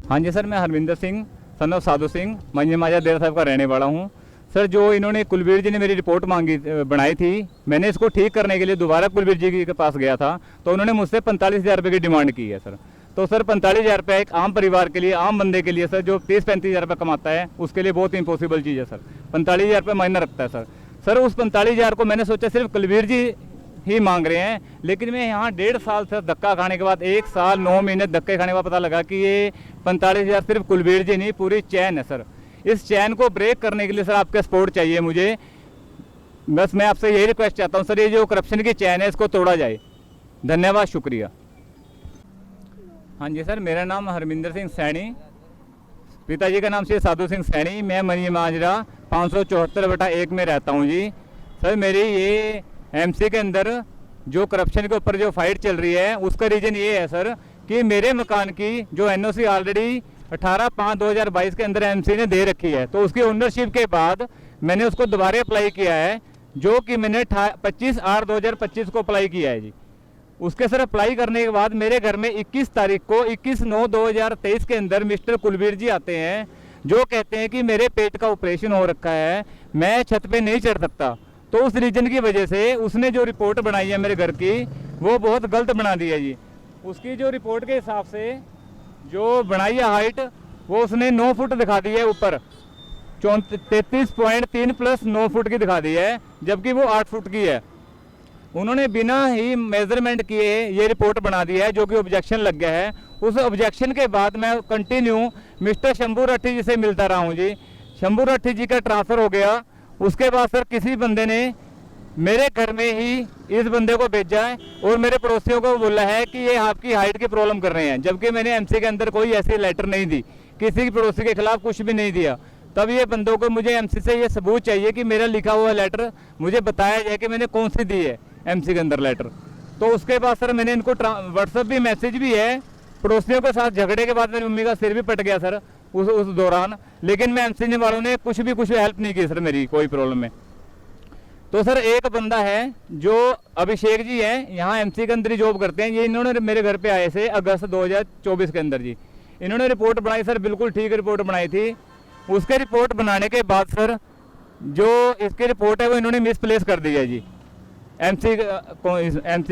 हाँ जी सर, मैं Harvinder Singh son of Sadhu Singh मंजी माजा देर साहब का रहने वाला हूँ। सर, जो इन्होंने कुलबीर जी ने मेरी रिपोर्ट मांगी बनाई थी, मैंने इसको ठीक करने के लिए दोबारा कुलबीर जी के पास गया था, तो उन्होंने मुझसे 45,000 रुपये की डिमांड की है सर। तो सर 45,000 रुपये एक आम परिवार के लिए, आम बंदे के लिए सर, जो 30-35,000 रुपये कमाता है, उसके लिए बहुत इम्पॉसिबल चीज़ है सर। 45,000 रुपये मायने रखता है सर। उस 45,000 को मैंने सोचा सिर्फ कुलबीर जी ही मांग रहे हैं, लेकिन मैं यहाँ 1.5 साल से धक्का खाने के बाद, 1 साल 9 महीने धक्के खाने के बाद पता लगा कि ये 45,000 सिर्फ कुलबीर जी नहीं, पूरी चैन है सर। इस चैन को ब्रेक करने के लिए सर आपका सपोर्ट चाहिए मुझे। बस मैं आपसे यही रिक्वेस्ट चाहता हूँ सर, ये जो करप्शन की चैन है इसको तोड़ा जाए। धन्यवाद, शुक्रिया। हाँ जी सर, मेरा नाम हरमिंदर सिंह सैनी, पिताजी का नाम श्री साधु सिंह सैनी। मैं मनी माजरा 574/1 में रहता हूँ जी। सर, मेरी ये एमसी के अंदर जो करप्शन के ऊपर जो फाइट चल रही है, उसका रीज़न ये है सर कि मेरे मकान की जो एनओसी ऑलरेडी 18/5/2022 के अंदर एमसी ने दे रखी है, तो उसकी ओनरशिप के बाद मैंने उसको दोबारा अप्लाई किया है, जो कि मैंने 25/8/2025 को अप्लाई किया है जी। उसके सर अप्लाई करने के बाद मेरे घर में 21 तारीख को 21/9/2023 के अंदर मिस्टर कुलबीर जी आते हैं, जो कहते हैं कि मेरे पेट का ऑपरेशन हो रखा है, मैं छत पे नहीं चढ़ सकता। तो उस रीजन की वजह से उसने जो रिपोर्ट बनाई है मेरे घर की, वो बहुत गलत बना दी है जी। उसकी जो रिपोर्ट के हिसाब से जो बनाई है हाइट, वो उसने 9 फुट दिखा दी है ऊपर, 33.3 प्लस 9 फुट की दिखा दी है, जबकि वो 8 फुट की है। उन्होंने बिना ही मेजरमेंट किए ये रिपोर्ट बना दी है, जो कि ऑब्जेक्शन लग गया है। उस ऑब्जेक्शन के बाद मैं कंटिन्यू मिस्टर शंभू राठी जी से मिलता रहा हूँ जी। शंभू राठी जी का ट्रांसफ़र हो गया। उसके बाद सर किसी बंदे ने मेरे घर में ही इस बंदे को भेजा है और मेरे पड़ोसियों को बोला है कि ये आपकी हाइट की प्रॉब्लम कर रहे हैं, जबकि मैंने एमसी के अंदर कोई ऐसी लेटर नहीं दी, किसी पड़ोसी के खिलाफ कुछ भी नहीं दिया। तब ये बंदों को मुझे एमसी से ये सबूत चाहिए कि मेरा लिखा हुआ लेटर मुझे बताया जाए कि मैंने कौन सी दी है एमसी के अंदर लेटर। तो उसके बाद सर मैंने इनको व्हाट्सएप भी मैसेज भी है। पड़ोसियों के साथ झगड़े के बाद मेरी मम्मी का सिर भी पट गया सर उस दौरान, लेकिन मैं एमसी वालों ने कुछ हेल्प नहीं की सर मेरी कोई प्रॉब्लम में। तो सर एक बंदा है जो अभिषेक जी हैं, यहाँ एमसी के अंदर ही जॉब करते हैं। ये इन्होंने मेरे घर पे आए थे अगस्त 2024 के अंदर जी। इन्होंने रिपोर्ट बनाई सर, बिल्कुल ठीक रिपोर्ट बनाई थी। उसके रिपोर्ट बनाने के बाद सर जो इसकी रिपोर्ट है वो इन्होंने मिसप्लेस कर दी है जी एमसी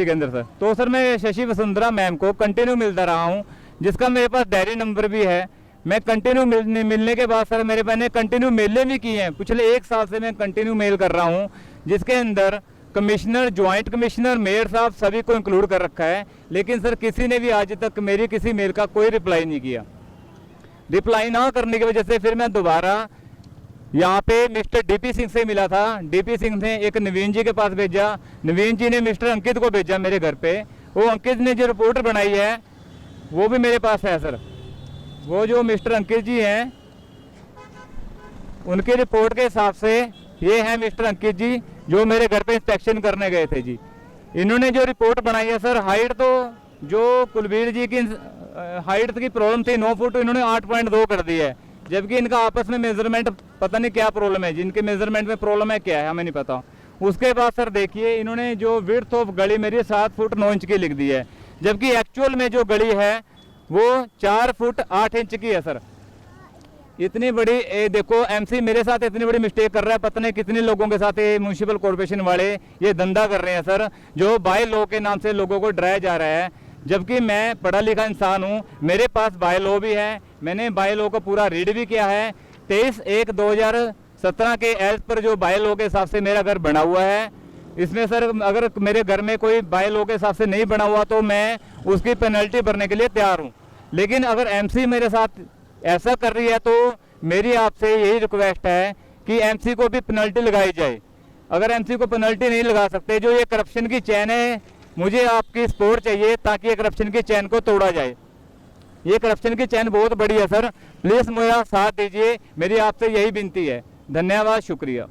के अंदर सर। तो सर मैं शशि वसुंधरा मैम को कंटिन्यू मिलता रहा हूँ, जिसका मेरे पास डायरी नंबर भी है। मैं कंटिन्यू मिलने के बाद सर मेरे मैंने कंटिन्यू मेलें भी की हैं। पिछले 1 साल से मैं कंटिन्यू मेल कर रहा हूँ, जिसके अंदर कमिश्नर, ज्वाइंट कमिश्नर, मेयर साहब सभी को इंक्लूड कर रखा है। लेकिन सर किसी ने भी आज तक मेरी किसी मेल का कोई रिप्लाई नहीं किया। रिप्लाई ना करने की वजह से फिर मैं दोबारा यहाँ पे मिस्टर डीपी सिंह से मिला था। डीपी सिंह ने एक नवीन जी के पास भेजा, नवीन जी ने मिस्टर अंकित को भेजा मेरे घर पे। वो अंकित ने जो रिपोर्ट बनाई है वो भी मेरे पास है सर। वो जो मिस्टर अंकित जी हैं, उनकी रिपोर्ट के हिसाब से ये हैं मिस्टर अंकित जी, जो मेरे घर पे इंस्पेक्शन करने गए थे जी। इन्होंने जो रिपोर्ट बनाई है सर, हाइट तो जो कुलबीर जी की हाइट की प्रॉब्लम थी 9 फुट, इन्होंने 8.2 कर दी है, जबकि इनका आपस में मेजरमेंट पता नहीं क्या प्रॉब्लम है, जिनके मेजरमेंट में प्रॉब्लम है क्या है हमें नहीं पता। उसके बाद सर देखिए, इन्होंने जो विड्थ ऑफ गली मेरी 7 फुट 9 इंच की लिख दी है, जबकि एक्चुअल में जो गली है वो 4 फुट 8 इंच की है सर। इतनी बड़ी देखो एमसी मेरे साथ इतनी बड़ी मिस्टेक कर रहा है, पता नहीं कितने लोगों के साथ ये म्यूनसिपल कॉर्पोरेशन वाले ये धंधा कर रहे हैं सर, जो बाय लॉ के नाम से लोगों को डराया जा रहा है। जबकि मैं पढ़ा लिखा इंसान हूँ, मेरे पास बाय लॉ भी है, मैंने बाय लॉ को पूरा रीड भी किया है। 23/1/2017 के एज पर जो बाय लॉ के हिसाब से मेरा घर बना हुआ है, इसमें सर अगर मेरे घर में कोई बाय लॉ के हिसाब से नहीं बना हुआ तो मैं उसकी पेनल्टी भरने के लिए तैयार हूँ। लेकिन अगर एमसी मेरे साथ ऐसा कर रही है तो मेरी आपसे यही रिक्वेस्ट है कि एमसी को भी पेनल्टी लगाई जाए। अगर एमसी को पेनल्टी नहीं लगा सकते, जो ये करप्शन की चैन है, मुझे आपकी सपोर्ट चाहिए ताकि ये करप्शन की चैन को तोड़ा जाए। ये करप्शन की चैन बहुत बड़ी है सर, प्लीज़ मेरा साथ दीजिए, मेरी आपसे यही विनती है। धन्यवाद, शुक्रिया।